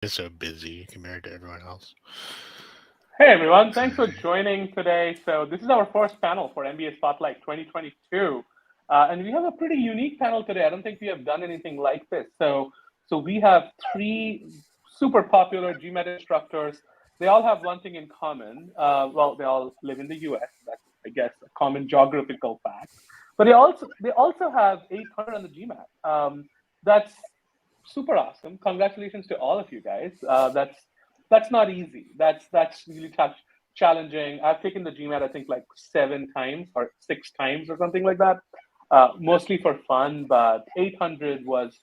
is so busy compared to everyone else. Hey everyone, thanks for joining today. So this is our first panel for MBA Spotlight 2022, and we have a pretty unique panel today. I don't think we have done anything like this. So we have three super popular GMAT instructors. They all have one thing in common. Well, they all live in the US. That's, I guess, a common geographical fact. But they also have 800 on the GMAT. That's super awesome. Congratulations to all of you guys. That's not easy. That's really challenging. I've taken the GMAT I think like 7 times or 6 times or something like that, mostly for fun. But 800 was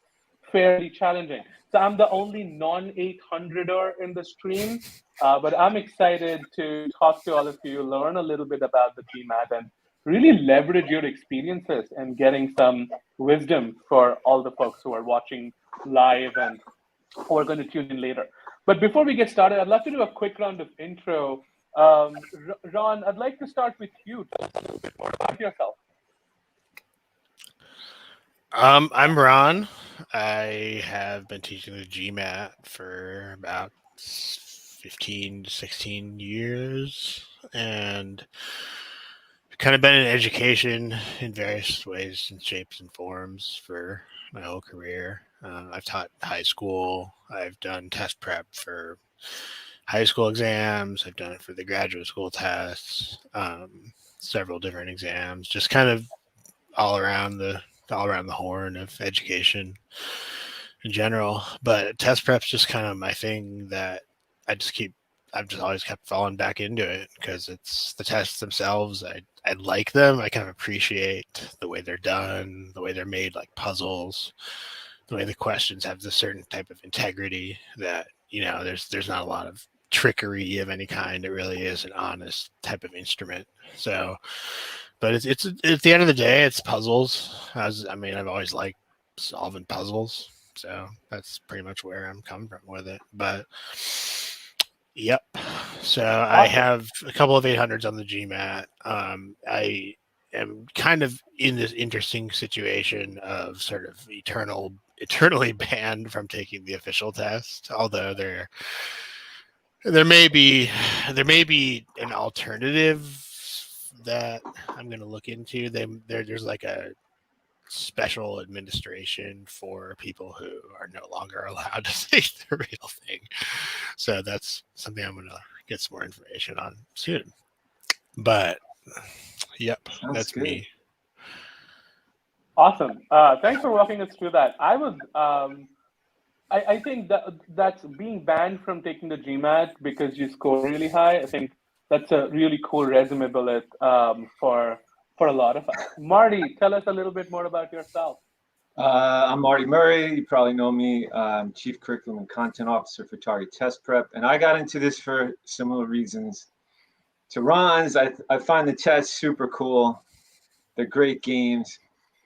fairly challenging. So I'm the only non-800er in the stream, but I'm excited to talk to all of you, learn a little bit about the GMAT, and really leverage your experiences and getting some wisdom for all the folks who are watching live and who are going to tune in later. But before we get started, I'd love to do a quick round of intro. Ron, I'd like to start with you. Tell us a little bit more about yourself. I'm Ron. I have been teaching the GMAT for about 15 to 16 years, and kind of been in education in various ways and shapes and forms for my whole career. I've taught high school. I've done test prep for high school exams. I've done it for the graduate school tests, several different exams, just kind of all around the horn of education in general. But test prep's just kind of my thing that I've just always kept falling back into it because it's the tests themselves. I like them. I kind of appreciate the way they're done, the way they're made like puzzles, the way the questions have this certain type of integrity that, there's not a lot of trickery of any kind. It really is an honest type of instrument. So, but it's at the end of the day, it's puzzles. I've always liked solving puzzles, so that's pretty much where I'm coming from with it. But yep. So I have a couple of 800s on the GMAT. I am kind of in this interesting situation of sort of eternally banned from taking the official test, although there may be an alternative that I'm going to look into. There's like a special administration for people who are no longer allowed to take the real thing. So that's something I'm going to get some more information on soon. But yep, that's good. me. Awesome. Thanks for walking us through that. I think that's being banned from taking the GMAT because you score really high. I think that's a really cool resume bullet for a lot of us. Marty, tell us a little bit more about yourself. I'm Marty Murruay. You probably know me. I'm Chief Curriculum and Content Officer for Target Test Prep. And I got into this for similar reasons to Ron's. I find the tests super cool. They're great games.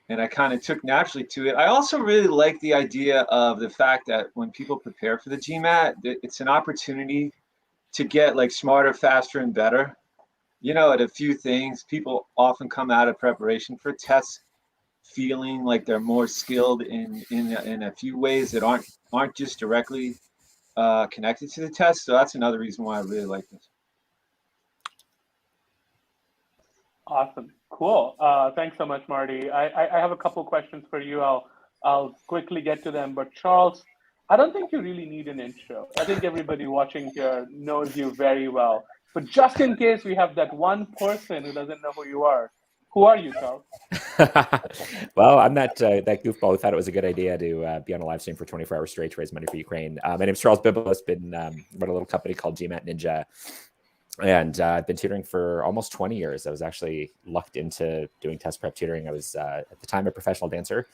And I kind of took naturally to it. I also really like the idea of the fact that when people prepare for the GMAT, it's an opportunity to get like smarter, faster, and better. At a few things, people often come out of preparation for tests feeling like they're more skilled in a few ways that aren't just directly connected to the test. So that's another reason why I really like this. Awesome. Cool. Thanks so much, Marty. I have a couple questions for you. I'll quickly get to them. But Charles, I don't think you really need an intro. I think everybody watching here knows you very well. But just in case we have that one person who doesn't know who you are, who are you, Charles? Well, I'm not that goofball who thought it was a good idea to be on a live stream for 24 hours straight to raise money for Ukraine. My name's Charles Bibilos. Been run a little company called Gmat Ninja. And I've been tutoring for almost 20 years. I was actually lucked into doing test prep tutoring. I was at the time a professional dancer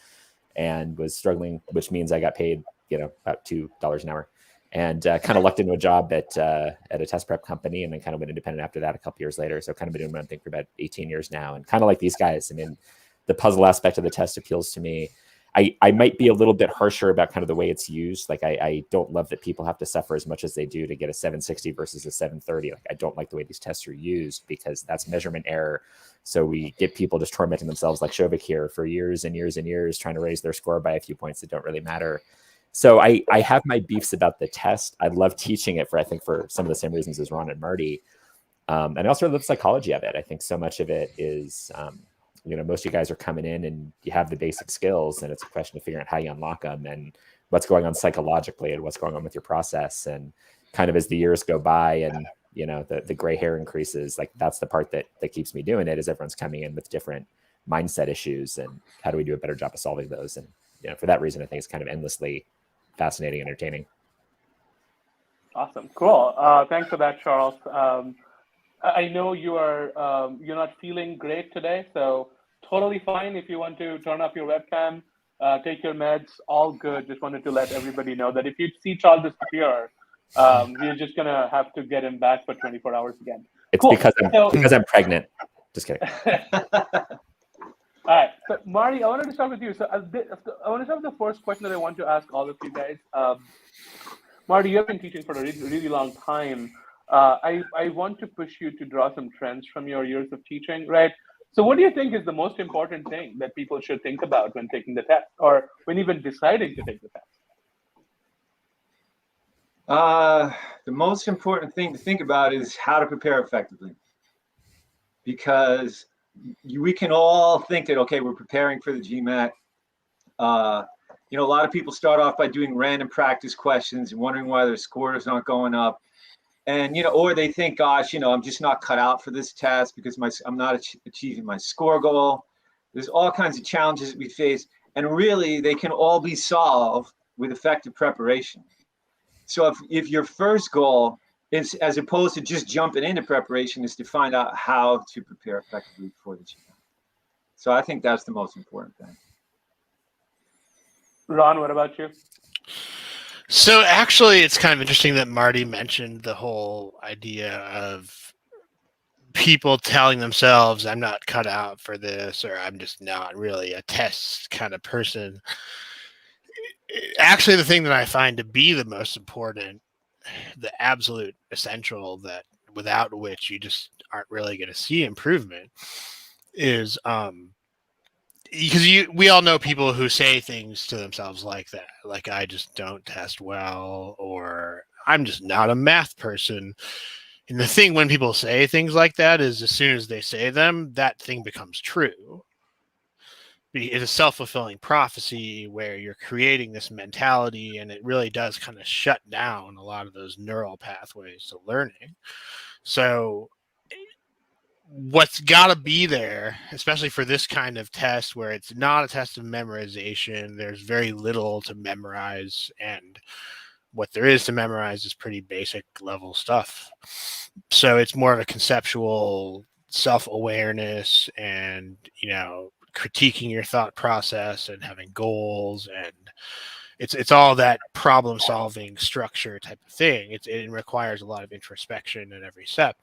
and was struggling, which means I got paid, about $2 an hour, and kind of lucked into a job at a test prep company, and then kind of went independent after that a couple years later. So kind of been doing my own thing for about 18 years now, and kind of like these guys. I mean, the puzzle aspect of the test appeals to me. I might be a little bit harsher about kind of the way it's used. Like I don't love that people have to suffer as much as they do to get a 760 versus a 730. Like I don't like the way these tests are used because that's measurement error. So we get people just tormenting themselves like Shovik here for years and years and years trying to raise their score by a few points that don't really matter. So I have my beefs about the test. I love teaching it for some of the same reasons as Ron and Marty. And I also love the psychology of it. I think so much of it is, most of you guys are coming in and you have the basic skills, and it's a question of figuring out how you unlock them and what's going on psychologically and what's going on with your process. And kind of as the years go by and, the gray hair increases, like that's the part that keeps me doing it, is everyone's coming in with different mindset issues and how do we do a better job of solving those? And, for that reason, I think it's kind of endlessly fascinating, entertaining. Awesome. Cool. Thanks for that, Charles. I know you're not feeling great today, so totally fine if you want to turn off your webcam, take your meds, all good. Just wanted to let everybody know that if you see Charles disappear, we're just going to have to get him back for 24 hours again. It's cool. because I'm pregnant. Just kidding. All right. So, Marty, I wanted to start with you. So I want to start with the first question that I want to ask all of you guys. Marty, you have been teaching for a really, really long time. I want to push you to draw some trends from your years of teaching, right? So what do you think is the most important thing that people should think about when taking the test, or when even deciding to take the test? The most important thing to think about is how to prepare effectively. Because we can all think that, okay, we're preparing for the GMAT. A lot of people start off by doing random practice questions and wondering why their scores aren't going up. And, or they think, gosh, I'm just not cut out for this test because I'm not achieving my score goal. There's all kinds of challenges that we face. And really, they can all be solved with effective preparation. So if your first goal is, as opposed to just jumping into preparation, is to find out how to prepare effectively for the GMAT. So I think that's the most important thing. Ron, what about you? So actually, it's kind of interesting that Marty mentioned the whole idea of people telling themselves, I'm not cut out for this, or I'm just not really a test kind of person. Actually, the thing that I find to be the most important, the absolute essential, that without which you just aren't really going to see improvement, is because we all know people who say things to themselves like that, like I just don't test well, or I'm just not a math person. And the thing when people say things like that is, as soon as they say them, that thing becomes true. It's a self-fulfilling prophecy where you're creating this mentality, and it really does kind of shut down a lot of those neural pathways to learning. So what's got to be there, especially for this kind of test where it's not a test of memorization, there's very little to memorize, and what there is to memorize is pretty basic level stuff. So it's more of a conceptual self-awareness and, critiquing your thought process and having goals, and it's all that problem solving structure type of thing. It requires a lot of introspection at every step.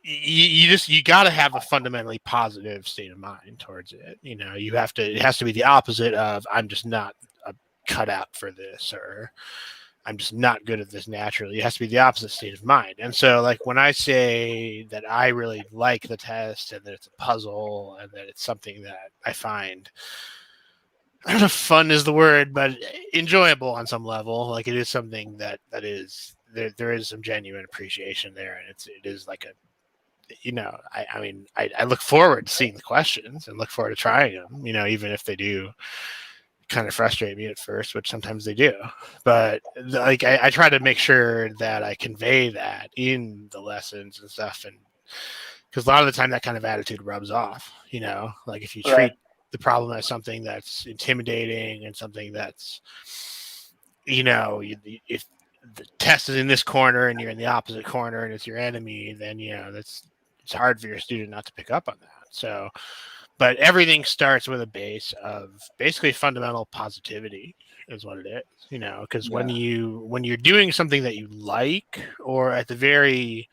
You got to have a fundamentally positive state of mind towards it. It has to be the opposite of I'm just not cut out for this, or I'm just not good at this naturally. It has to be the opposite state of mind. And so, like, when I say that I really like the test and that it's a puzzle and that it's something that I find, I don't know if fun is the word, but enjoyable on some level, like it is something that is, there is some genuine appreciation there. And it is like I look forward to seeing the questions and look forward to trying them, even if they do kind of frustrate me at first, which sometimes they do. But like I try to make sure that I convey that in the lessons and stuff, and because a lot of the time that kind of attitude rubs off, like if you treat the problem as something that's intimidating and something that's, if the test is in this corner and you're in the opposite corner and it's your enemy, then it's hard for your student not to pick up on that. So, but everything starts with a base of basically fundamental positivity is what it is, because when you're doing something that you like, or at the very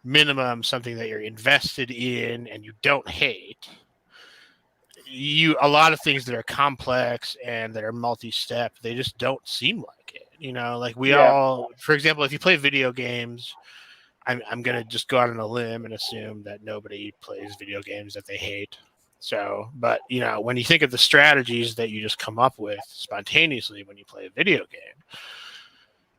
minimum, something that you're invested in and you don't hate, a lot of things that are complex and that are multi-step, they just don't seem like it, like we all, for example, if you play video games, I'm going to just go out on a limb and assume that nobody plays video games that they hate. So, but when you think of the strategies that you just come up with spontaneously when you play a video game,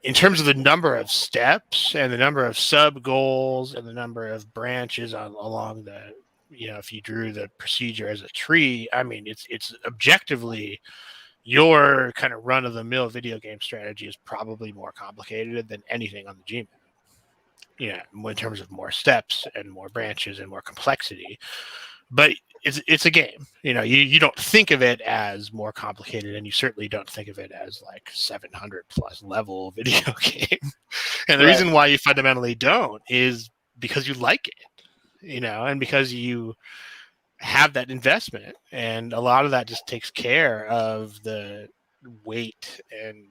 in terms of the number of steps and the number of sub goals and the number of branches along the, if you drew the procedure as a tree, I mean, it's objectively your kind of run of the mill video game strategy is probably more complicated than anything on the Gmat. In terms of more steps and more branches and more complexity, but it's a game. You don't think of it as more complicated, and you certainly don't think of it as like 700 plus level video game. And the reason why you fundamentally don't is because you like it, and because you have that investment, and a lot of that just takes care of the weight and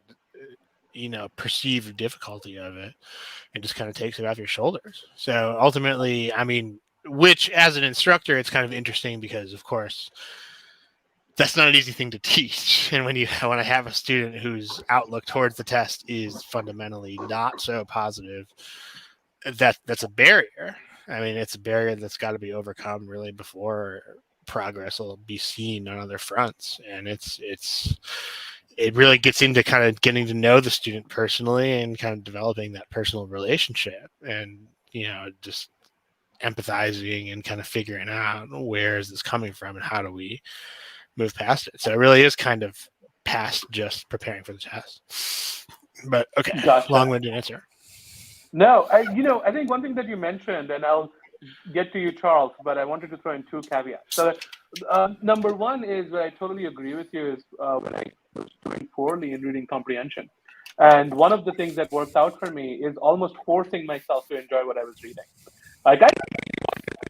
perceived difficulty of it, and just kind of takes it off your shoulders. So ultimately, I mean, which as an instructor, it's kind of interesting because, of course, that's not an easy thing to teach. And when I have a student whose outlook towards the test is fundamentally not so positive, that's a barrier. I mean, it's a barrier that's got to be overcome really before progress will be seen on other fronts. And it really gets into kind of getting to know the student personally and kind of developing that personal relationship, and just empathizing and kind of figuring out where is this coming from and how do we move past it. So it really is kind of past just preparing for the test. But okay, Gotcha. Long-winded answer. No, I think one thing that you mentioned, and I'll get to you, Charles, but I wanted to throw in two caveats. So number one is where I totally agree with you is when I was doing poorly in reading comprehension. And one of the things that worked out for me is almost forcing myself to enjoy what I was reading. Like, I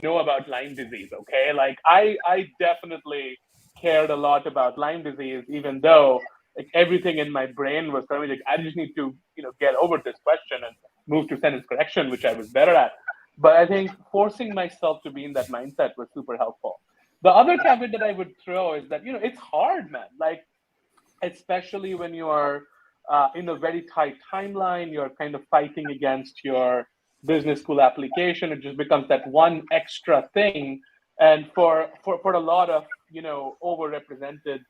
know about Lyme disease, okay? Like, I definitely cared a lot about Lyme disease, even though like everything in my brain was telling me, like, I just need to, get over this question and move to sentence correction, which I was better at. But I think forcing myself to be in that mindset was super helpful. The other caveat that I would throw is that, it's hard, man. Like, especially when you are in a very tight timeline, you're kind of fighting against your business school application. It just becomes that one extra thing. And for a lot of, overrepresented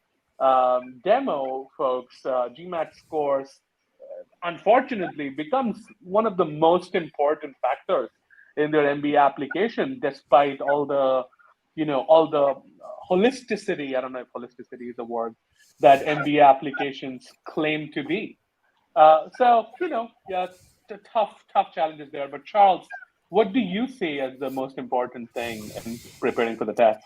demo folks, Gmat scores, unfortunately, becomes one of the most important factors in their MBA application, despite all the holisticity, I don't know if holisticity is a word, that MBA applications claim to be. So, the tough challenges there. But Charles, what do you see as the most important thing in preparing for the test?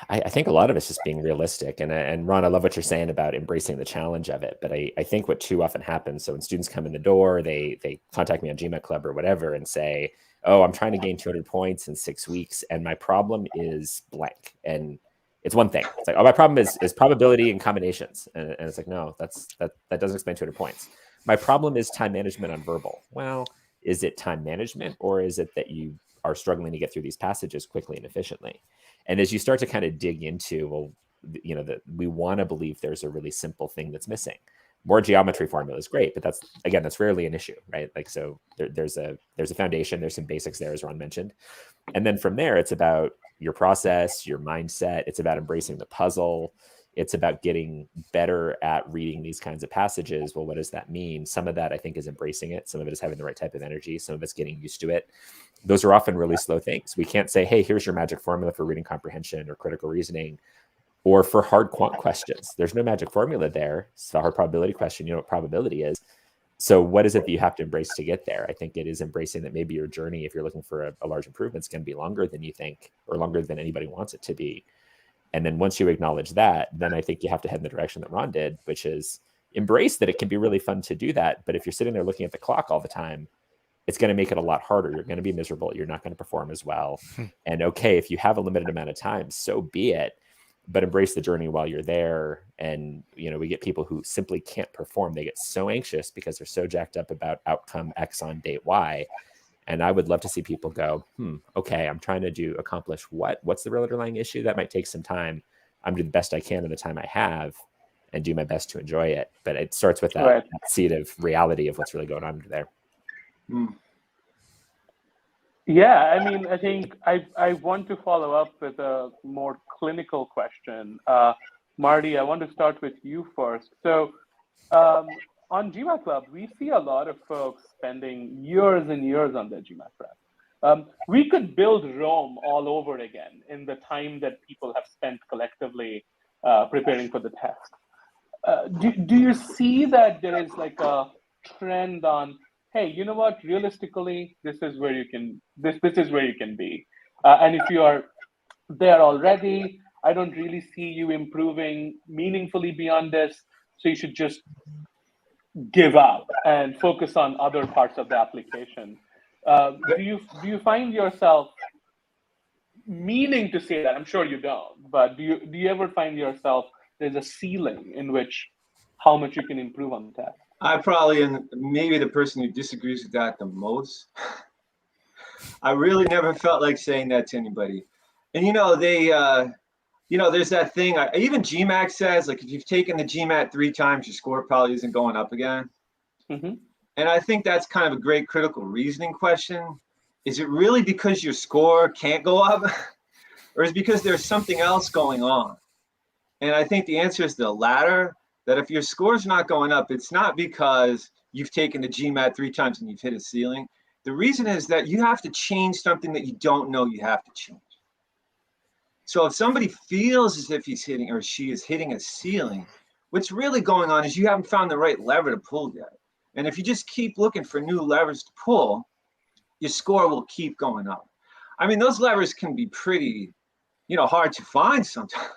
I think a lot of it's just being realistic. And Ron, I love what you're saying about embracing the challenge of it. But I think what too often happens, so when students come in the door, they contact me on Gmat Club or whatever and say, oh, I'm trying to gain 200 points in 6 weeks, and my problem is blank. And it's one thing. It's like, oh, my problem is probability and combinations. And it's like, no, that doesn't explain 200 points. My problem is time management on verbal. Well, is it time management, or is it that you are struggling to get through these passages quickly and efficiently? And as you start to kind of dig into, well, we want to believe there's a really simple thing that's missing. More geometry formula is great, but that's rarely an issue, right? Like, so there's a foundation, there's some basics there, as Ron mentioned. And then from there, it's about your process, your mindset. It's about embracing the puzzle. It's about getting better at reading these kinds of passages. Well, what does that mean? Some of that, I think, is embracing it. Some of it is having the right type of energy. Some of it's getting used to it. Those are often really slow things. We can't say, hey, here's your magic formula for reading comprehension or critical reasoning or for hard quant questions. There's no magic formula there. It's a hard probability question. You know what probability is. So what is it that you have to embrace to get there? I think it is embracing that maybe your journey, if you're looking for a large improvement, is going to be longer than you think or longer than anybody wants it to be. And then once you acknowledge that, then I think you have to head in the direction that Ron did, which is embrace that it can be really fun to do that. But if you're sitting there looking at the clock all the time, it's going to make it a lot harder. You're going to be miserable. You're not going to perform as well. And okay, if you have a limited amount of time, so be it. But embrace the journey while you're there. And, we get people who simply can't perform. They get so anxious because they're so jacked up about outcome X on date Y. And I would love to see people go, okay, I'm trying to accomplish what? What's the real underlying issue? That might take some time. I'm doing the best I can in the time I have and do my best to enjoy it. But it starts with that seed of reality of what's really going on there. Yeah, I mean, I think I want to follow up with a more clinical question. Marty, I want to start with you first. So, on GMAT Club, we see a lot of folks spending years and years on their GMAT prep. We could build Rome all over again in the time that people have spent collectively preparing for the test. Do you see that there is like a trend on, hey, you know what, realistically this is where you can this is where you can be, and if you are there already, I don't really see you improving meaningfully beyond this, so you should just give up and focus on other parts of the application. Do you find yourself meaning to say that? I'm sure you don't, but do you ever find yourself there's a ceiling in which how much you can improve on the test? I probably am maybe the person who disagrees with that the most. I really never felt like saying that to anybody. And there's that thing. Even GMAT says, like, if you've taken the GMAT 3 times, your score probably isn't going up again. Mm-hmm. And I think that's kind of a great critical reasoning question. Is it really because your score can't go up, or is it because there's something else going on? And I think the answer is the latter. That if your score's not going up, it's not because you've taken the GMAT 3 times and you've hit a ceiling. The reason is that you have to change something that you don't know you have to change. So if somebody feels as if he's hitting or she is hitting a ceiling, what's really going on is you haven't found the right lever to pull yet. And if you just keep looking for new levers to pull, your score will keep going up. I mean, those levers can be pretty, hard to find sometimes.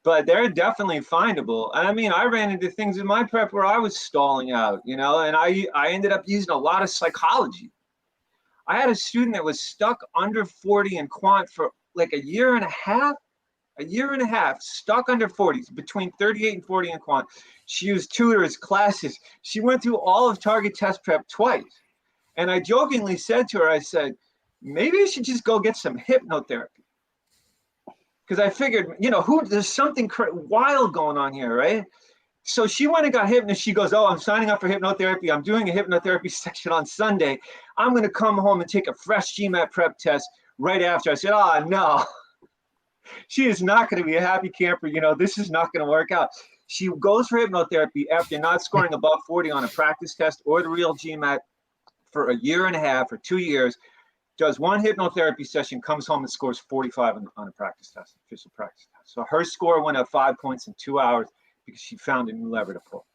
But they're definitely findable. I mean, I ran into things in my prep where I was stalling out, and I ended up using a lot of psychology. I had a student that was stuck under 40 in quant for like a year and a half, stuck under 40, between 38 and 40 in quant. She used tutors, classes. She went through all of target test prep twice. And I jokingly said to her, I said, maybe you should just go get some hypnotherapy. Because I figured, there's something wild going on here, right? So she went and got hypnotized. She goes, oh, I'm signing up for hypnotherapy. I'm doing a hypnotherapy section on Sunday. I'm going to come home and take a fresh GMAT prep test right after. I said, oh, no. She is not going to be a happy camper. This is not going to work out. She goes for hypnotherapy after not scoring above 40 on a practice test or the real GMAT for a year and a half or 2 years. Does one hypnotherapy session, comes home and scores 45 on a practice test, official practice test. So her score went up 5 points in 2 hours because she found a new lever to pull.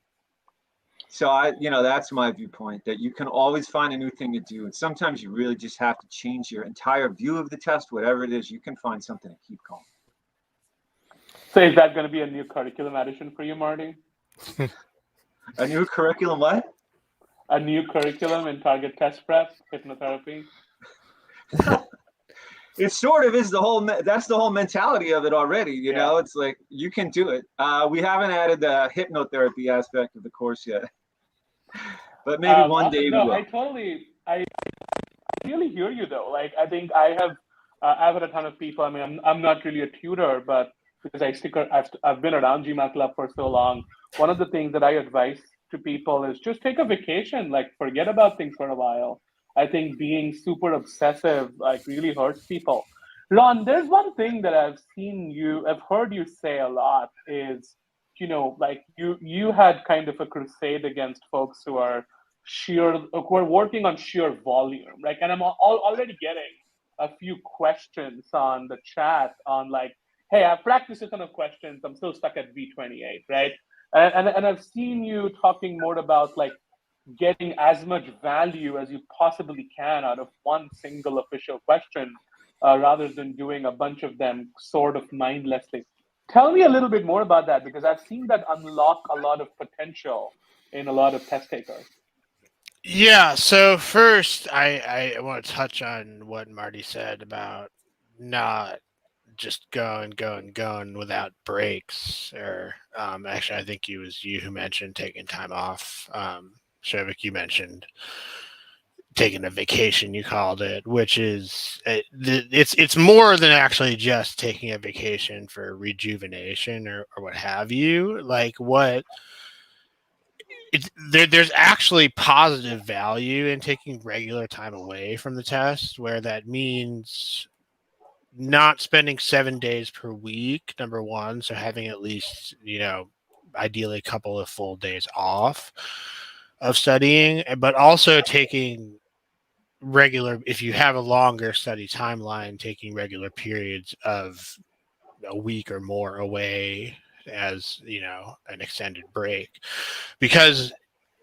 So that's my viewpoint, that you can always find a new thing to do. And sometimes you really just have to change your entire view of the test, whatever it is, you can find something to keep going. So is that going to be a new curriculum addition for you, Marty? A new curriculum what? A new curriculum in target test prep, hypnotherapy? It sort of is that's the whole mentality of it already. It's like you can do it. We haven't added the hypnotherapy aspect of the course yet, but maybe one day we will. I really hear you though. Like, I think I've had a ton of people. I mean, I'm not really a tutor, but because I've been around GMAT Club for so long, one of the things that I advise to people is just take a vacation, like forget about things for a while. I think being super obsessive really hurts people. Ron, there's one thing that I've heard you say a lot is, you had kind of a crusade against folks who are working on sheer volume, right? And I'm already getting a few questions on the chat on hey, I've practiced a ton of questions. I'm still stuck at V28, right? And I've seen you talking more about getting as much value as you possibly can out of one single official question, rather than doing a bunch of them sort of mindlessly. Tell me a little bit more about that, because I've seen that unlock a lot of potential in a lot of test takers. Yeah, so first I want to touch on what Marty said about not just going without breaks, or actually I think it was you who mentioned taking time off. Shovik, you mentioned taking a vacation, you called it, which is it's more than actually just taking a vacation for rejuvenation or what have you. Like, what there's actually positive value in taking regular time away from the test, where that means not spending 7 days per week, number one, so having at least, ideally a couple of full days off of studying, but also taking regular, if you have a longer study timeline, taking regular periods of a week or more away as, an extended break. Because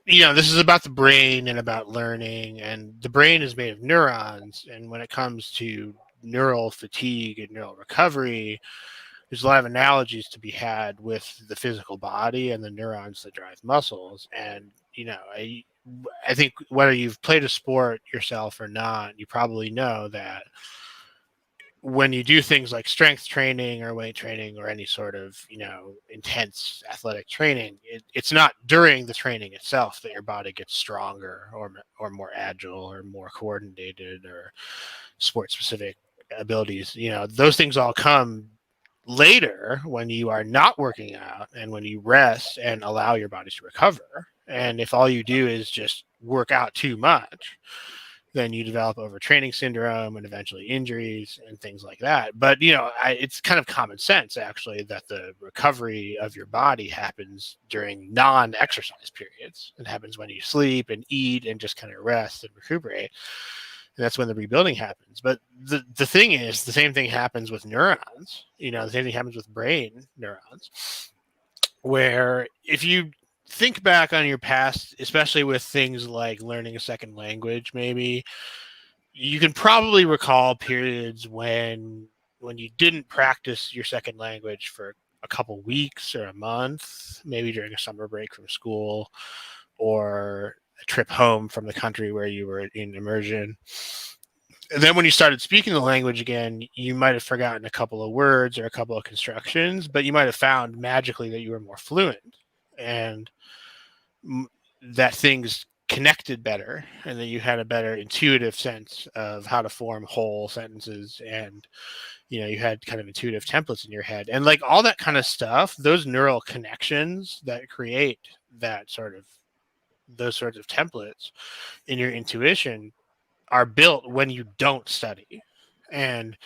this is about the brain and about learning, and the brain is made of neurons. And when it comes to neural fatigue and neural recovery, there's a lot of analogies to be had with the physical body and the neurons that drive muscles. And, I think whether you've played a sport yourself or not, you probably know that when you do things like strength training or weight training or any sort of, intense athletic training, it's not during the training itself that your body gets stronger or more agile or more coordinated or sport specific abilities. Those things all come later when you are not working out and when you rest and allow your body to recover. And if all you do is just work out too much, then you develop overtraining syndrome and eventually injuries and things like that. But, it's kind of common sense, actually, that the recovery of your body happens during non-exercise periods. It happens when you sleep and eat and just kind of rest and recuperate. And that's when the rebuilding happens. But the thing is, the same thing happens with neurons. The same thing happens with brain neurons, where if you think back on your past, especially with things like learning a second language, maybe you can probably recall periods when you didn't practice your second language for a couple weeks or a month, maybe during a summer break from school or a trip home from the country where you were in immersion. And then when you started speaking the language again, you might have forgotten a couple of words or a couple of constructions, but you might have found magically that you were more fluent and that things connected better, and that you had a better intuitive sense of how to form whole sentences, and you had kind of intuitive templates in your head, and like all that kind of stuff. Those neural connections that create those sorts of templates in your intuition are built when you don't study. And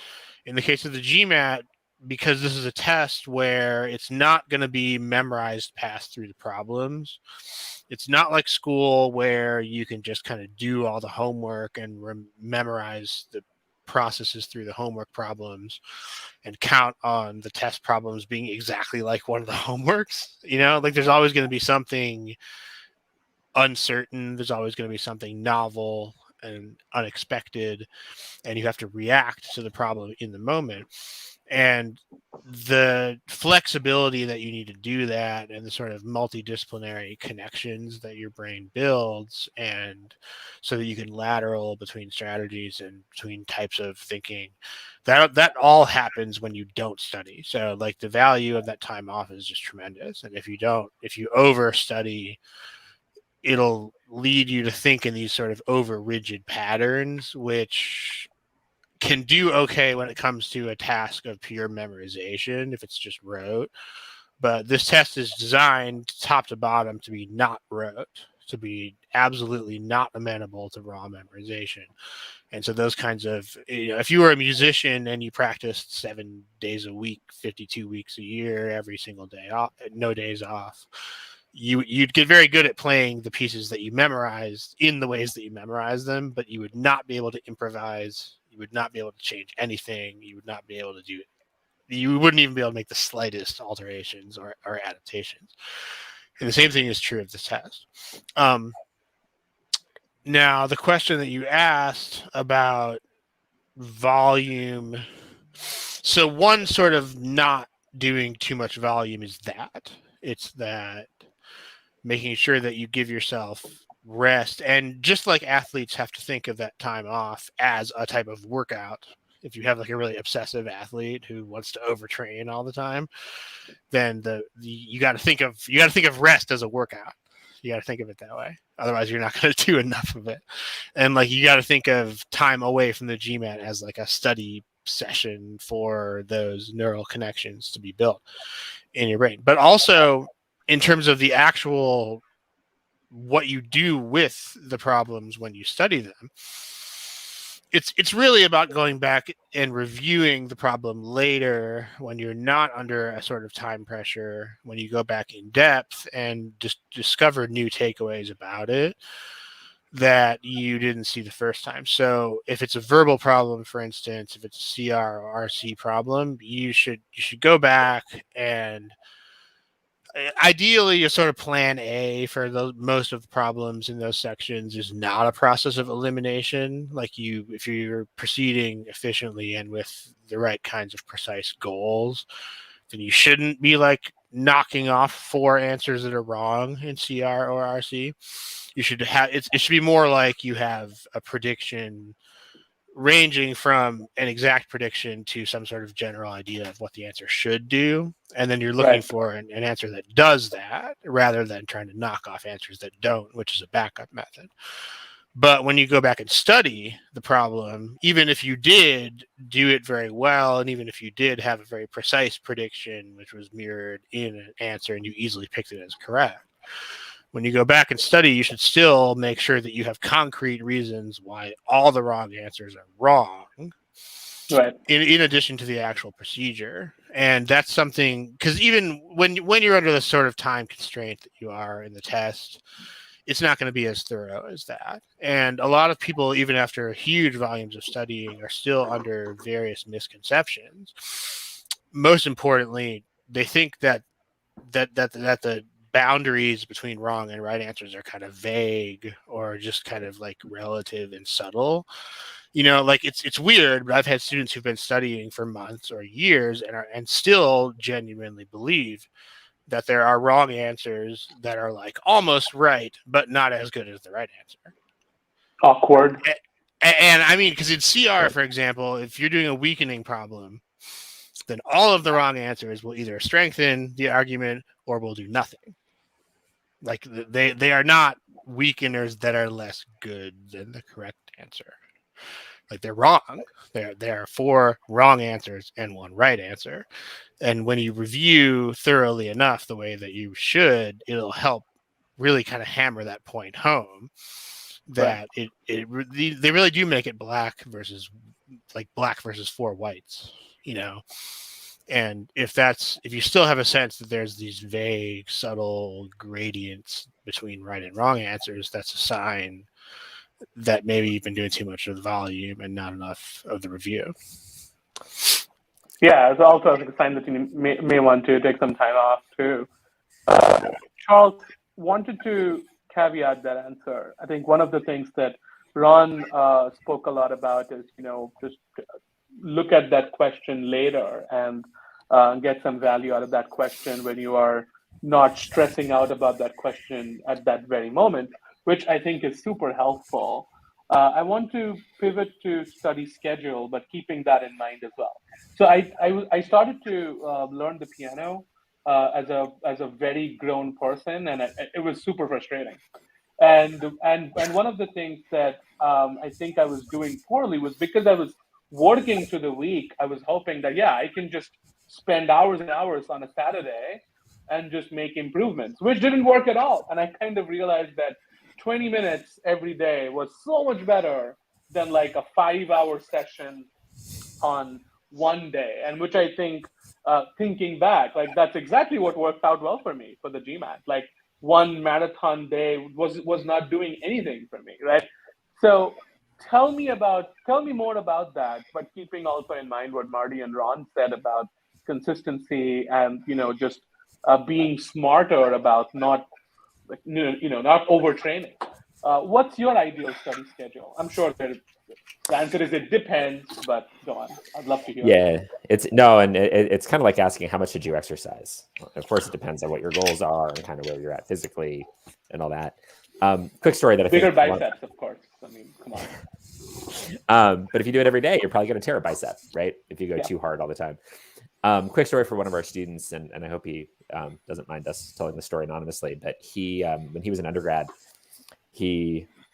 in the case of the GMAT, because this is a test where it's not going to be memorized pass through the problems, it's not like school where you can just kind of do all the homework and memorize the processes through the homework problems and count on the test problems being exactly like one of the homeworks. Like there's always going to be something uncertain. There's always going to be something novel and unexpected, and you have to react to the problem in the moment. And the flexibility that you need to do that, and the sort of multidisciplinary connections that your brain builds, and so that you can lateral between strategies and between types of thinking, that all happens when you don't study. So like the value of that time off is just tremendous. And if you overstudy, it'll lead you to think in these sort of over rigid patterns, which can do okay when it comes to a task of pure memorization if it's just rote. But this test is designed top to bottom to be not rote, to be absolutely not amenable to raw memorization. And so those kinds of, if you were a musician and you practiced 7 days a week, 52 weeks a year, every single day off, no days off, you'd get very good at playing the pieces that you memorized in the ways that you memorize them, but you would not be able to improvise. You would not be able to change anything. You would not be able to do it. You wouldn't even be able to make the slightest alterations or adaptations. And the same thing is true of the test. Now, the question that you asked about volume. So one sort of not doing too much volume is that. It's that making sure that you give yourself rest. And just like athletes have to think of that time off as a type of workout. If you have like a really obsessive athlete who wants to overtrain all the time, then you got to think of rest as a workout. You got to think of it that way. Otherwise, you're not going to do enough of it. And like you got to think of time away from the GMAT as like a study session for those neural connections to be built in your brain. But also in terms of the actual what you do with the problems when you study them. It's really about going back and reviewing the problem later when you're not under a sort of time pressure, when you go back in depth and just discover new takeaways about it that you didn't see the first time. So if it's a verbal problem, for instance, if it's a CR or RC problem, you should go back and ideally a sort of plan A for most of the problems in those sections is not a process of elimination. Like if you're proceeding efficiently and with the right kinds of precise goals, then you shouldn't be like knocking off 4 answers that are wrong in CR or RC. You should have it should be more like you have a prediction ranging from an exact prediction to some sort of general idea of what the answer should do. And then you're looking for an answer that does that rather than trying to knock off answers that don't, which is a backup method. But when you go back and study the problem, even if you did do it very well, and even if you did have a very precise prediction, which was mirrored in an answer and you easily picked it as correct, when you go back and study, you should still make sure that you have concrete reasons why all the wrong answers are wrong, right? In addition to the actual procedure. And that's something, because even when you're under the sort of time constraint that you are in the test, it's not going to be as thorough as that. And a lot of people, even after huge volumes of studying, are still under various misconceptions. Most importantly, they think that the boundaries between wrong and right answers are kind of vague or just kind of like relative and subtle. Like it's weird, but I've had students who've been studying for months or years and still genuinely believe that there are wrong answers that are like almost right, but not as good as the right answer. Awkward. And I mean, because in CR, for example, if you're doing a weakening problem, then all of the wrong answers will either strengthen the argument or will do nothing. Like they are not weakeners that are less good than the correct answer. Like they're wrong. There are 4 wrong answers and 1 right answer. And when you review thoroughly enough the way that you should, it'll help really kind of hammer that point home that they really do make it black versus 4 whites, And if you still have a sense that there's these vague, subtle gradients between right and wrong answers, that's a sign that maybe you've been doing too much of the volume and not enough of the review. Yeah, it's also a sign that you may want to take some time off too. Charles, wanted to caveat that answer. I think one of the things that Ron spoke a lot about is, just look at that question later and get some value out of that question when you are not stressing out about that question at that very moment, which I think is super helpful. I want to pivot to study schedule, but keeping that in mind as well. So I started to learn the piano as a very grown person, and it was super frustrating. And one of the things that I think I was doing poorly was because I was working through the week. I was hoping that I can just spend hours and hours on a Saturday and just make improvements, which didn't work at all. And I kind of realized that 20 minutes every day was so much better than like a 5-hour session on one day. And which I think, thinking back, like that's exactly what worked out well for me for the Gmat. Like one marathon day was not doing anything for me, right? So tell me more about that, but keeping also in mind what Marty and Ron said about consistency and just being smarter about not overtraining. What's your ideal study schedule? I'm sure that the answer is it depends, but go on. I'd love to hear. Yeah, it's kind of like asking how much did you exercise? Of course, it depends on what your goals are and kind of where you're at physically and all that. Quick story that I bigger think biceps, of course. I mean, come on. But if you do it every day, you're probably going to tear a bicep, right? If you go too hard all the time. Quick story for one of our students, and I hope he doesn't mind us telling the story anonymously. But he, when he was an undergrad,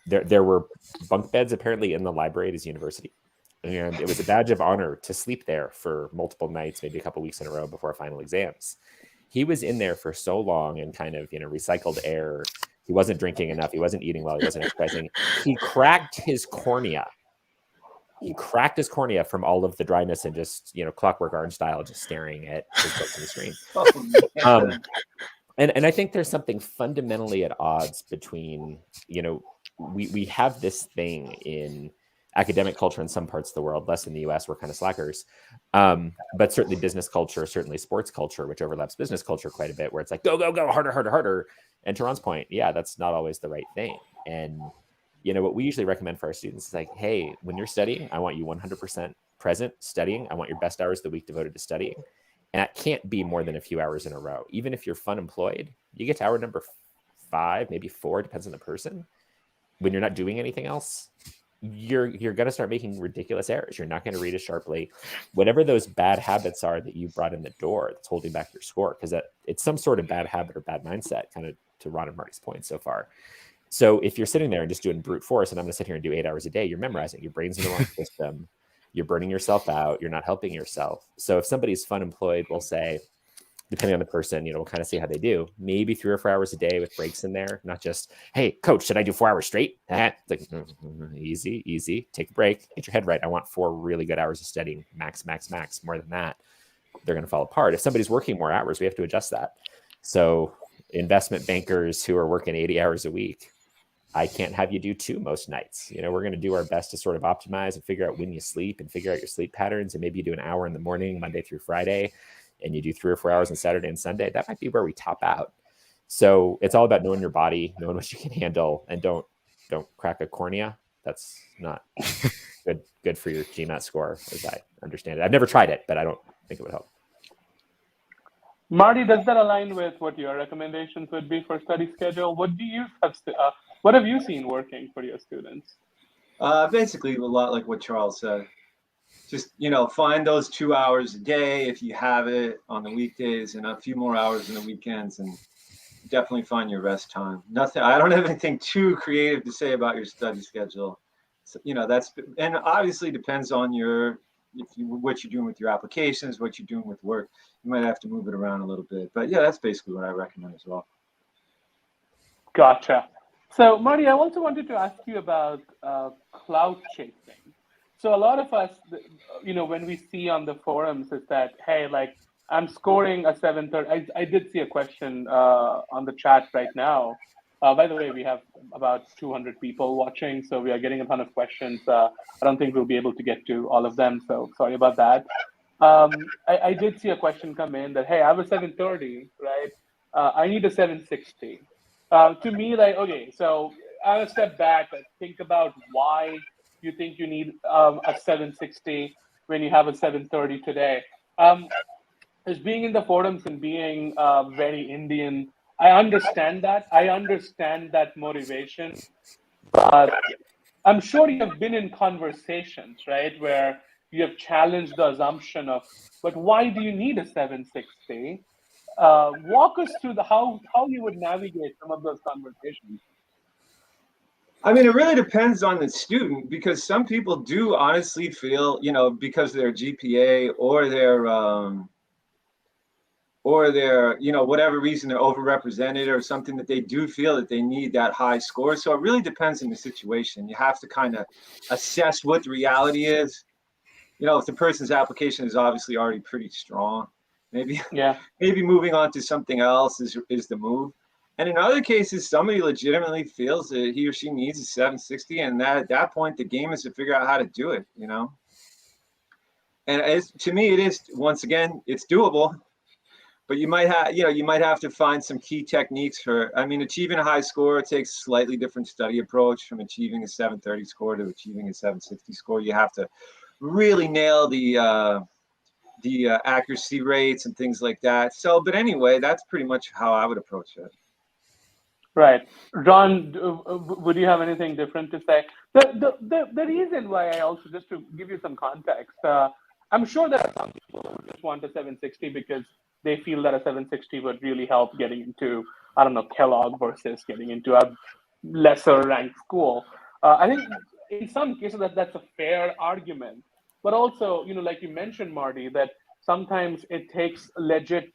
there were bunk beds apparently in the library at his university, and it was a badge of honor to sleep there for multiple nights, maybe a couple weeks in a row before final exams. He was in there for so long and kind of recycled air He wasn't drinking enough. He wasn't eating well. He wasn't exercising. He cracked his cornea. He cracked his cornea from all of the dryness and just, Clockwork Orange style, just staring at his books on the screen. And I think there's something fundamentally at odds between, we have this thing in academic culture in some parts of the world, less in the US, we're kind of slackers. But certainly business culture, certainly sports culture, which overlaps business culture quite a bit, where it's like, go, go, go, harder, harder, harder. And to Ron's point, yeah, that's not always the right thing. And, what we usually recommend for our students is like, hey, when you're studying, I want you 100% present studying. I want your best hours of the week devoted to studying. And that can't be more than a few hours in a row. Even if you're fun employed, you get to hour number 5, maybe 4, depends on the person. When you're not doing anything else, you're going to start making ridiculous errors. You're not going to read as sharply. Whatever those bad habits are that you brought in the door that's holding back your score, because it's some sort of bad habit or bad mindset, kind of to Ron and Marty's point so far. So if you're sitting there and just doing brute force, and I'm going to sit here and do 8 hours a day, you're memorizing. Your brain's in the wrong system. You're burning yourself out. You're not helping yourself. So if somebody's fun employed, we'll say, depending on the person, we'll kind of see how they do. Maybe 3 or 4 hours a day with breaks in there, not just, hey, coach, should I do 4 hours straight? It's like, easy. Take a break. Get your head right. I want 4 really good hours of studying. Max. More than that, they're going to fall apart. If somebody's working more hours, we have to adjust that. So investment bankers who are working 80 hours a week, I can't have you do 2 most nights. We're going to do our best to sort of optimize and figure out when you sleep and figure out your sleep patterns. And maybe you do an hour in the morning, Monday through Friday, and you do 3 or 4 hours on Saturday and Sunday. That might be where we top out. So it's all about knowing your body, knowing what you can handle, and don't crack a cornea. That's not good for your Gmat score, as I understand it. I've never tried it, but I don't think it would help. Marty, does that align with what your recommendations would be for study schedule? What have you seen working for your students? Basically, a lot like what Charles said. Just, find those 2 hours a day if you have it on the weekdays, and a few more hours on the weekends, and definitely find your rest time. I don't have anything too creative to say about your study schedule. So, and obviously depends on what you're doing with your applications, what you're doing with work. You might have to move it around a little bit, but yeah, that's basically what I recommend as well. Gotcha. So Marty, I also wanted to ask you about cloud chasing. So a lot of us, when we see on the forums is that, hey, like I'm scoring a 730. I did see a question on the chat right now. By the way, we have about 200 people watching, so we are getting a ton of questions. I don't think we'll be able to get to all of them, so sorry about that. I did see a question come in that, hey, I have a 730, right? I need a 760. To me, like, okay, so I'll step back and think about why you think you need a 760 when you have a 730 today. As being in the forums and being very Indian, I understand that. I understand that motivation. But I'm sure you have been in conversations, right, where you have challenged the assumption of, but why do you need a 760? Walk us through how you would navigate some of those conversations. I mean, it really depends on the student, because some people do honestly feel, because of their GPA or their whatever reason they're overrepresented or something, that they do feel that they need that high score. So it really depends on the situation. You have to kind of assess what the reality is. If the person's application is obviously already pretty strong, maybe moving on to something else is the move. And in other cases, somebody legitimately feels that he or she needs a 760, and at that point, the game is to figure out how to do it, And to me, it is, once again, it's doable. But you might have to find some key techniques achieving a high score takes a slightly different study approach from achieving a 730 score to achieving a 760 score. You have to really nail the accuracy rates and things like that. So, but anyway, that's pretty much how I would approach it. Right. Ron, would you have anything different to say? The reason why I also, just to give you some context, I'm sure that some people just want a 760 because they feel that a 760 would really help getting into, I don't know, Kellogg versus getting into a lesser ranked school. I think in some cases that's a fair argument, but also, like you mentioned, Marty, that sometimes it takes legit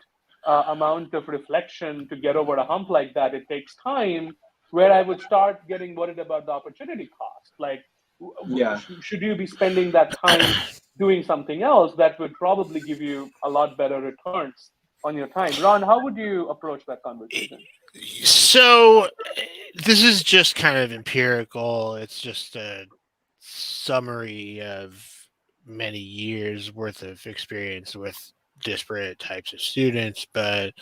amount of reflection to get over a hump like that. It takes time. where I would start getting worried about the opportunity cost. Like, Yeah. should you be spending that time doing something else that would probably give you a lot better returns on your time? Ron, how would you approach that conversation? So this is just kind of empirical. It's just a summary of many years worth of experience with disparate types of students, but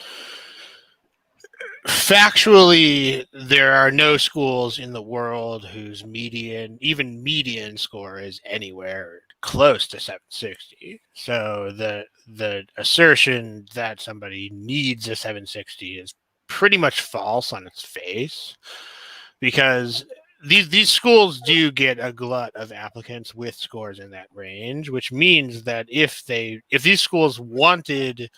factually, there are no schools in the world whose even median score is anywhere close to 760. So the assertion that somebody needs a 760 is pretty much false on its face, because these schools do get a glut of applicants with scores in that range, which means that if these schools wanted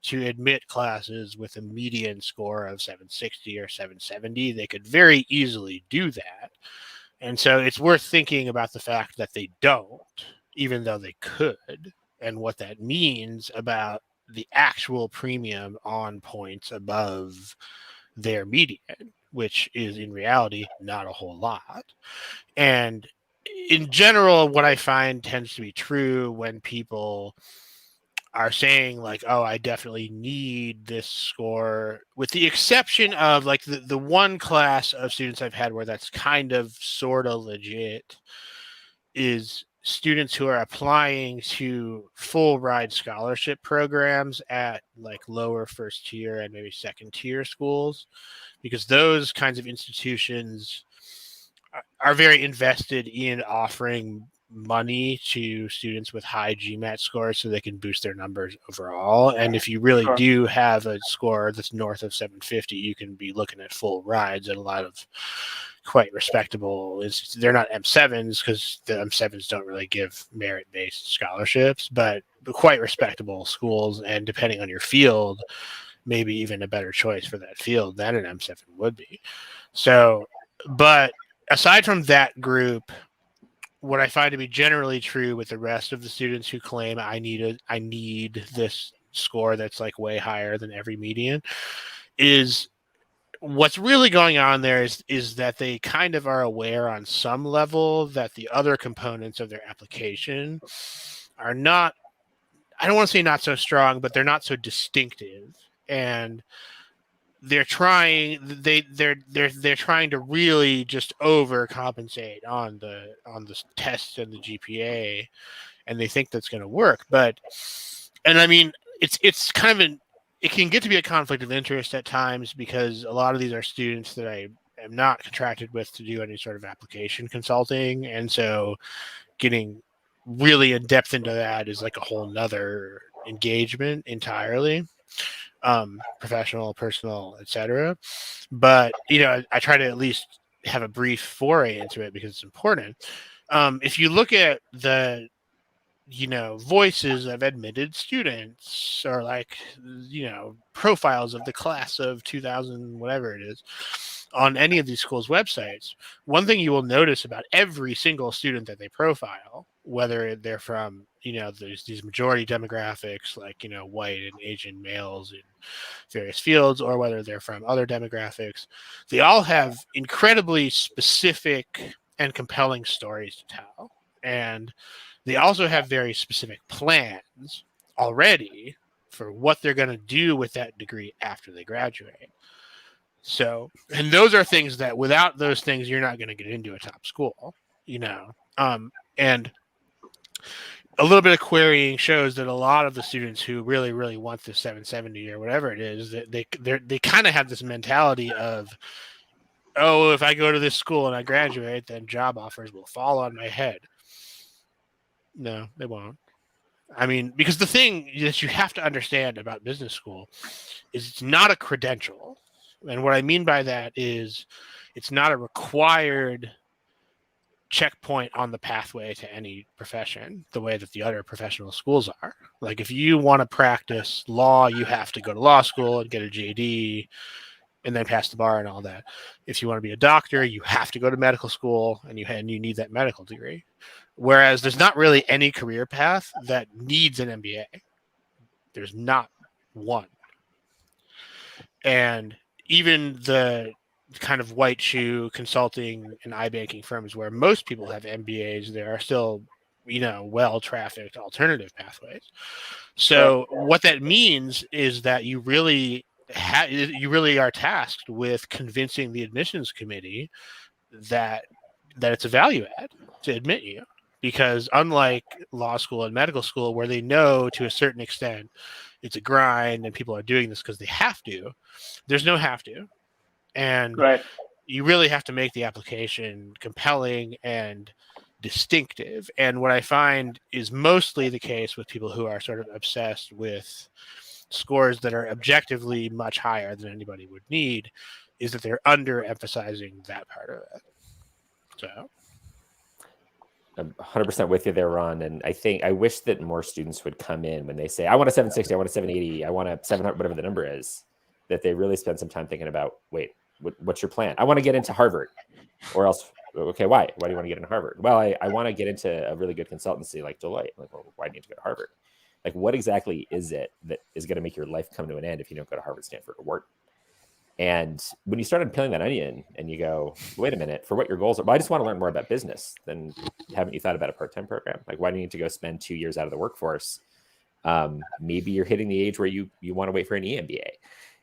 to admit classes with a median score of 760 or 770, they could very easily do that. And so it's worth thinking about the fact that they don't, even though they could, and what that means about the actual premium on points above their median, which is in reality not a whole lot. And in general, what I find tends to be true when people are saying like, oh, I definitely need this score, with the exception of like the one class of students I've had where that's kind of sort of legit, is students who are applying to full ride scholarship programs at like lower first tier and maybe second tier schools, because those kinds of institutions are very invested in offering money to students with high GMAT scores so they can boost their numbers overall. And if you really do have a score that's north of 750, you can be looking at full rides at a lot of quite respectable institutes. They're not M7s because the M7s don't really give merit-based scholarships, but quite respectable schools. And depending on your field, maybe even a better choice for that field than an M7 would be. So, but aside from that group, what I find to be generally true with the rest of the students who claim I need this score that's like way higher than every median, is what's really going on there is that they kind of are aware on some level that the other components of their application are not, I don't want to say not so strong, but they're not so distinctive. And they're trying to really just overcompensate on the tests and the GPA, and they think that's going to work. But, and I mean, it's kind of it can get to be a conflict of interest at times, because a lot of these are students that I am not contracted with to do any sort of application consulting, and so getting really in depth into that is like a whole nother engagement entirely. Professional, personal, etc. But I try to at least have a brief foray into it because it's important. If you look at the voices of admitted students, or like profiles of the class of 2000 whatever it is on any of these schools' websites, one thing you will notice about every single student that they profile, whether they're from there's these majority demographics like white and Asian males in various fields, or whether they're from other demographics, they all have incredibly specific and compelling stories to tell. And they also have very specific plans already for what they're going to do with that degree after they graduate. So, and those are things that without those things, you're not going to get into a top school, and a little bit of querying shows that a lot of the students who really, really want the 770 or whatever it is, that they kind of have this mentality of, oh, if I go to this school and I graduate, then job offers will fall on my head. No, they won't. I mean, because the thing that you have to understand about business school is it's not a credential. And what I mean by that is it's not a required checkpoint on the pathway to any profession the way that the other professional schools are. Like if you want to practice law, you have to go to law school and get a JD and then pass the bar and all that. If you want to be a doctor, you have to go to medical school and you need that medical degree. Whereas there's not really any career path that needs an MBA. There's not one. And even the kind of white shoe consulting and iBanking firms where most people have MBAs, there are still, well-trafficked alternative pathways. So what that means is that you really are tasked with convincing the admissions committee that it's a value add to admit you. Because unlike law school and medical school, where they know to a certain extent it's a grind and people are doing this because they have to, there's no have to. And you really have to make the application compelling and distinctive. And what I find is mostly the case with people who are sort of obsessed with scores that are objectively much higher than anybody would need is that they're underemphasizing that part of it. So I'm 100% with you there, Ron. And I wish that more students would come in when they say, I want a 760, I want a 780, I want a 700, whatever the number is, that they really spend some time thinking about, wait, what's your plan? I want to get into Harvard. Or else, okay, why? Why do you want to get into Harvard? Well, I want to get into a really good consultancy like Deloitte. Like, well, why do you need to go to Harvard? Like, what exactly is it that is going to make your life come to an end if you don't go to Harvard, Stanford, or Wharton? And when you started peeling that onion and you go, wait a minute, for what your goals are, well, I just want to learn more about business. Then haven't you thought about a part-time program? Like, why do you need to go spend 2 years out of the workforce? Maybe you're hitting the age where you want to wait for an EMBA.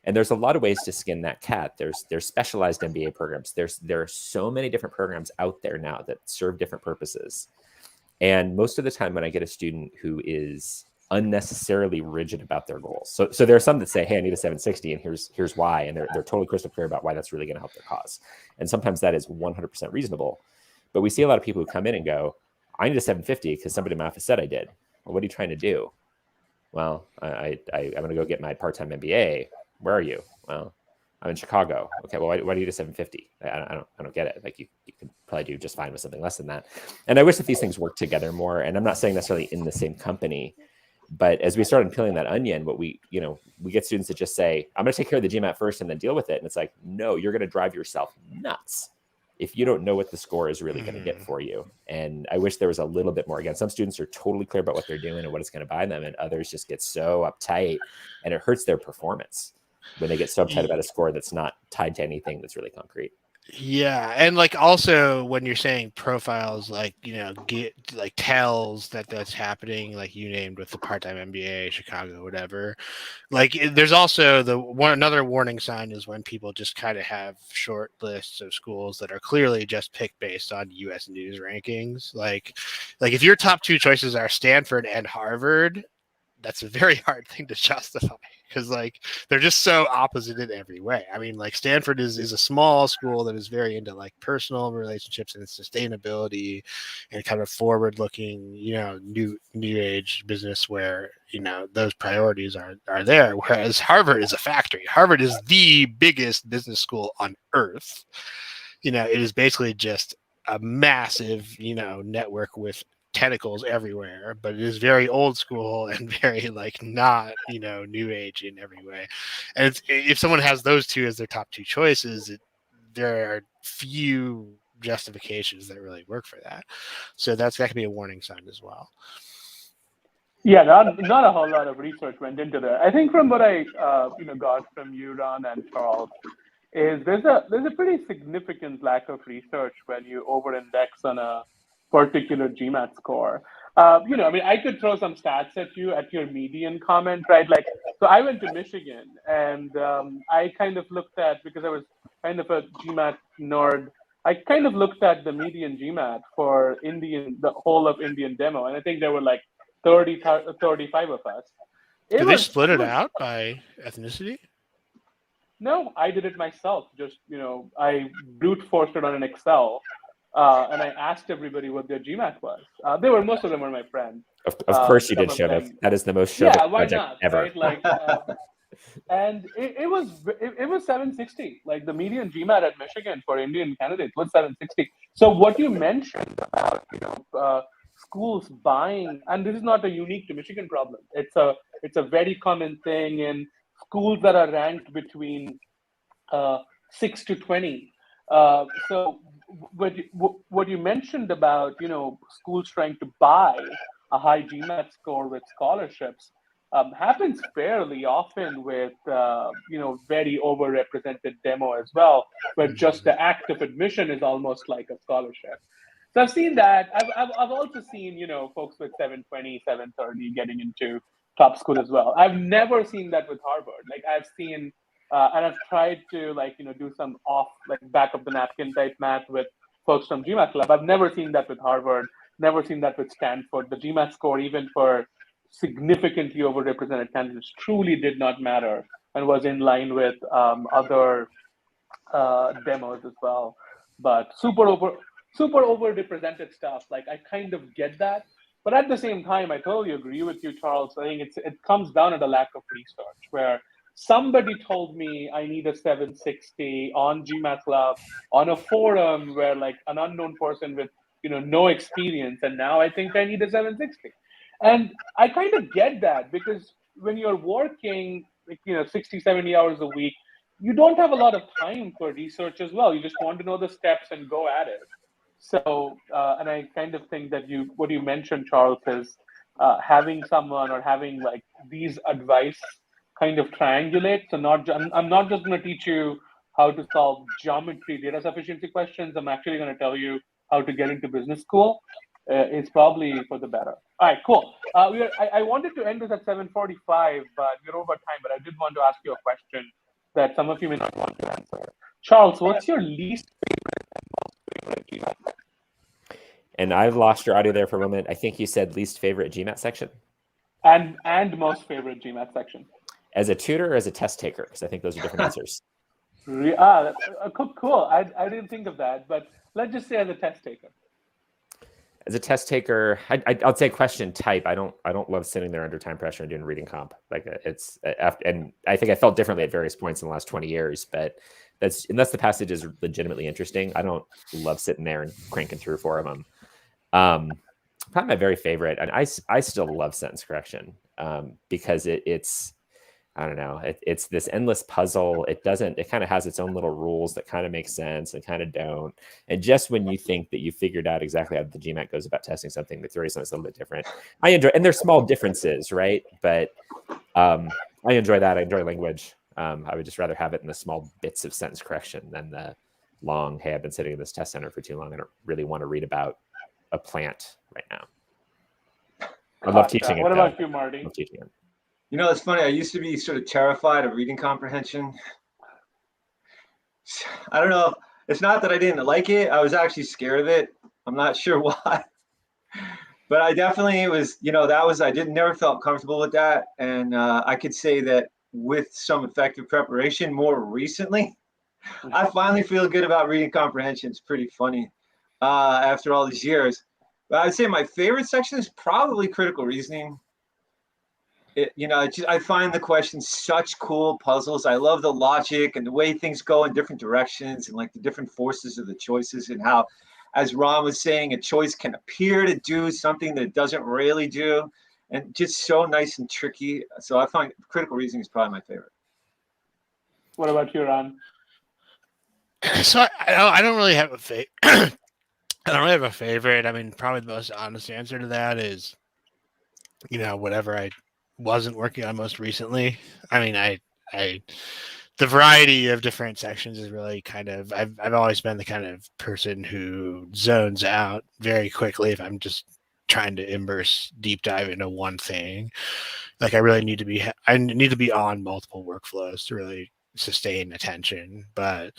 And there's a lot of ways to skin that cat. There's specialized MBA programs. There are so many different programs out there now that serve different purposes. And most of the time when I get a student who is unnecessarily rigid about their goals. So there are some that say, hey, I need a 760 and here's why. And they're totally crystal clear about why that's really going to help their cause. And sometimes that is 100% reasonable. But we see a lot of people who come in and go, I need a 750 because somebody in my office said I did. Well, what are you trying to do? Well, I'm going to go get my part-time MBA. Where are you? Well, I'm in Chicago. Okay, well, why do you need a 750? I don't get it. Like you could probably do just fine with something less than that. And I wish that these things work together more. And I'm not saying necessarily in the same company, but as we started peeling that onion, we get students that just say, I'm going to take care of the GMAT first and then deal with it. And it's like, no, you're going to drive yourself nuts if you don't know what the score is really going to get for you. And I wish there was a little bit more. Again, some students are totally clear about what they're doing and what it's going to buy them. And others just get so uptight and it hurts their performance when they get so uptight about a score that's not tied to anything that's really concrete. Yeah, and like also when you're saying profiles, like get like tells that's happening, like you named with the part-time MBA, Chicago, whatever. Like there's also another warning sign is when people just kind of have short lists of schools that are clearly just picked based on U.S. News rankings. Like if your top two choices are Stanford and Harvard, that's a very hard thing to justify because like they're just so opposite in every way. I mean, like Stanford is a small school that is very into like personal relationships and sustainability and kind of forward looking, new age business where, those priorities are there. Whereas Harvard is a factory. Harvard is the biggest business school on earth. It is basically just a massive, network with tentacles everywhere, but it is very old school and very like not new age in every way. And if someone has those two as their top two choices, there are few justifications that really work for that. So that can be a warning sign as well. Yeah, not a whole lot of research went into that. I think from what I got from you, Ron and Charles, is there's a pretty significant lack of research when you over-index on a particular GMAT score. I mean, I could throw some stats at you at your median comment, right? Like, so I went to Michigan and I kind of looked at, because I was kind of a GMAT nerd, I kind of looked at the median GMAT for the whole of Indian demo. And I think there were like 35 of us. Did they split it out by ethnicity? No, I did it myself. Just, I brute forced it on an Excel. And I asked everybody what their GMAT was. Most of them were my friends. Of course you did, Shobhik. That is the most Shobhik project ever. Right? Like, and it was 760. Like the median GMAT at Michigan for Indian candidates was 760. So what you mentioned about schools buying, and this is not a unique to Michigan problem. It's a very common thing in schools that are ranked between 6 to 20. So what you mentioned about schools trying to buy a high GMAT score with scholarships, happens fairly often with very overrepresented demo as well, where just the act of admission is almost like a scholarship. So I've seen that. I've also seen folks with 720, 730 getting into top school as well. I've never seen that with Harvard. Like I've seen and I've tried to do some off like back of the napkin type math with folks from GMAT Club. I've never seen that with Harvard. Never seen that with Stanford. The GMAT score, even for significantly overrepresented candidates, truly did not matter and was in line with other demos as well. But super overrepresented stuff. Like I kind of get that, but at the same time, I totally agree with you, Charles. I think it comes down to the lack of research. Where somebody told me I need a 760 on GMAT Club on a forum where like an unknown person with no experience, and now I think I need a 760. And I kind of get that because when you're working like 60, 70 hours a week, you don't have a lot of time for research as well. You just want to know the steps and go at it. So, and I kind of think that what you mentioned, Charles, is having someone or having like these advice kind of triangulate. So I'm not just going to teach you how to solve geometry data sufficiency questions. I'm actually going to tell you how to get into business school. It's probably for the better. All right, cool. I wanted to end this at 7:45, but we're over time. But I did want to ask you a question that some of you may not want to answer. Charles, what's your least favorite and most favorite GMAT? And I've lost your audio there for a moment. I think you said least favorite GMAT section. And most favorite GMAT section. As a tutor or as a test taker? Because I think those are different answers. Cool. I didn't think of that, but let's just say as a test taker. As a test taker, I'll say question type. I don't love sitting there under time pressure and doing reading comp. Like and I think I felt differently at various points in the last 20 years. But unless the passage is legitimately interesting, I don't love sitting there and cranking through 4 of them. Probably my very favorite, and I still love sentence correction because it's I don't know. It's this endless puzzle. It kind of has its own little rules that kind of make sense and kind of don't. And just when you think that you figured out exactly how the GMAT goes about testing something, the theory is something a little bit different. I enjoy, and there's small differences, right? But I enjoy that. I enjoy language. I would just rather have it in the small bits of sentence correction than the long, hey, I've been sitting in this test center for too long. I don't really want to read about a plant right now. I love teaching it. What about you, Marty? I love teaching it. It's funny. I used to be sort of terrified of reading comprehension. I don't know. It's not that I didn't like it. I was actually scared of it. I'm not sure why. But I definitely was, I never felt comfortable with that. And I could say that with some effective preparation more recently, I finally feel good about reading comprehension. It's pretty funny after all these years. But I'd say my favorite section is probably critical reasoning. I find the questions such cool puzzles. I love the logic and the way things go in different directions and like the different forces of the choices and how, as Ron was saying, a choice can appear to do something that it doesn't really do, and just so nice and tricky. So I find critical reasoning is probably my favorite. What about you, Ron? So I don't really have a favorite. I don't really have a favorite. I mean, probably the most honest answer to that is, whatever I wasn't working on most recently. I mean, the variety of different sections is really kind of, I've always been the kind of person who zones out very quickly if I'm just trying to immerse deep dive into one thing. Like I need to be on multiple workflows to really sustain attention. But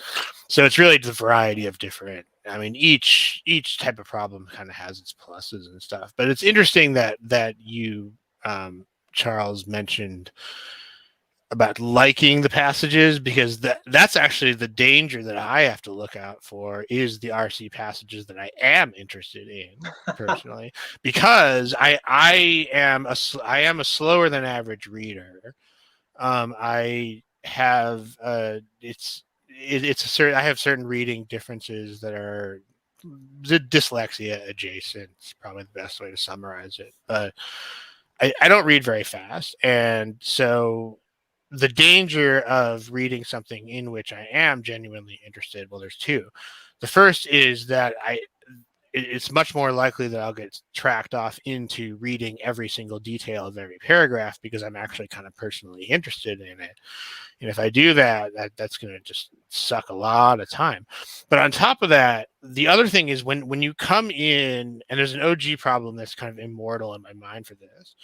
so it's really the variety of different, I mean, each type of problem kind of has its pluses and stuff. But it's interesting that you Charles mentioned about liking the passages, because that's actually the danger that I have to look out for is the RC passages that I am interested in personally, because I am a slower than average reader. I have I have certain reading differences that are dyslexia adjacent. It's probably the best way to summarize it, but I don't read very fast. And so the danger of reading something in which I am genuinely interested, well, there's two. The first is that it's much more likely that I'll get tracked off into reading every single detail of every paragraph because I'm actually kind of personally interested in it. And if I do that, that's going to just suck a lot of time. But on top of that, the other thing is when you come in, and there's an OG problem that's kind of immortal in my mind for this.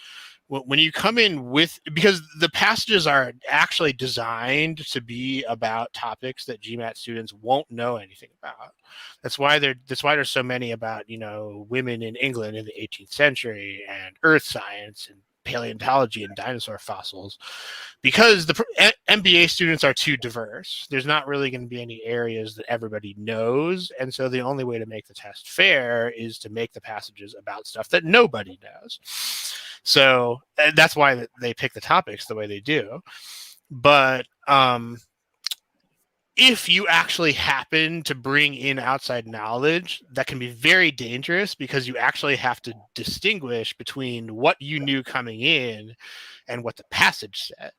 When you come in with, because the passages are actually designed to be about topics that GMAT students won't know anything about. That's why there's so many about, women in England in the 18th century and earth science and paleontology and dinosaur fossils, because the MBA students are too diverse. There's not really going to be any areas that everybody knows, and so the only way to make the test fair is to make the passages about stuff that nobody knows. So that's why they pick the topics the way they do. But if you actually happen to bring in outside knowledge, that can be very dangerous because you actually have to distinguish between what you knew coming in and what the passage said.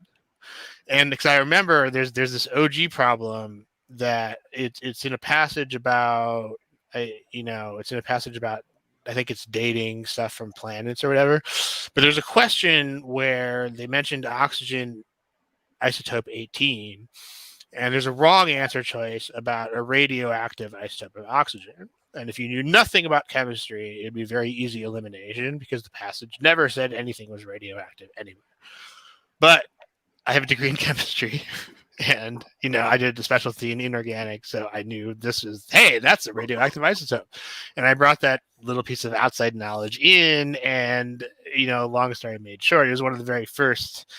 And because I remember there's this OG problem that it's in a passage about, it's in a passage about, I think it's dating stuff from planets or whatever. But there's a question where they mentioned oxygen isotope 18. And there's a wrong answer choice about a radioactive isotope of oxygen. And if you knew nothing about chemistry, it'd be very easy elimination because the passage never said anything was radioactive anywhere. But I have a degree in chemistry and, I did a specialty in inorganic. So I knew that's a radioactive isotope. And I brought that little piece of outside knowledge in and, long story made short, it was one of the very first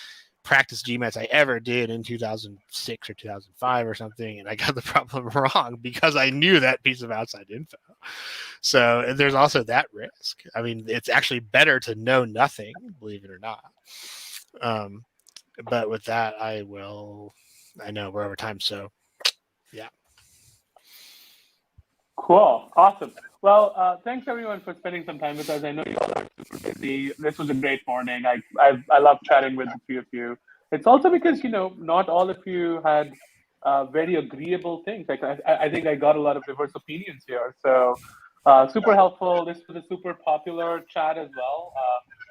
practice GMATs I ever did in 2006 or 2005 or something, and I got the problem wrong because I knew that piece of outside info. So there's also that risk. I mean, it's actually better to know nothing, believe it or not. But with that, I know we're over time, so yeah. Cool. Awesome. Well, thanks everyone for spending some time with us. I know you all are super busy. This was a great morning. I love chatting with a few of you. It's also because, not all of you had very agreeable things. Like I think I got a lot of diverse opinions here. So super helpful. This was a super popular chat as well.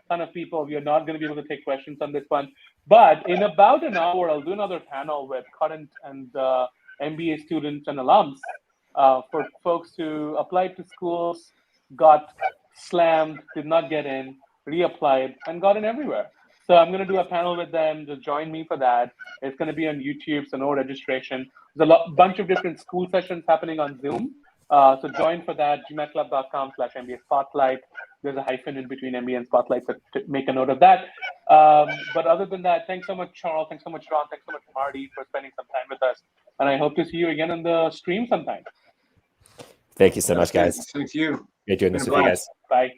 Ton of people. We are not going to be able to take questions on this one. But in about an hour, I'll do another panel with current and MBA students and alums. For folks who applied to schools, got slammed, did not get in, reapplied, and got in everywhere. So I'm going to do a panel with them. Just join me for that. It's going to be on YouTube, so no registration. There's a bunch of different school sessions happening on Zoom. So join for that, gmatclub.com/MBA Spotlight. There's a hyphen in between MBA and Spotlight, so make a note of that. But other than that, thanks so much, Charles. Thanks so much, Ron. Thanks so much, Marty, for spending some time with us. And I hope to see you again on the stream sometime. Thank you so much, guys. Thank you. Great doing this with you guys. Bye.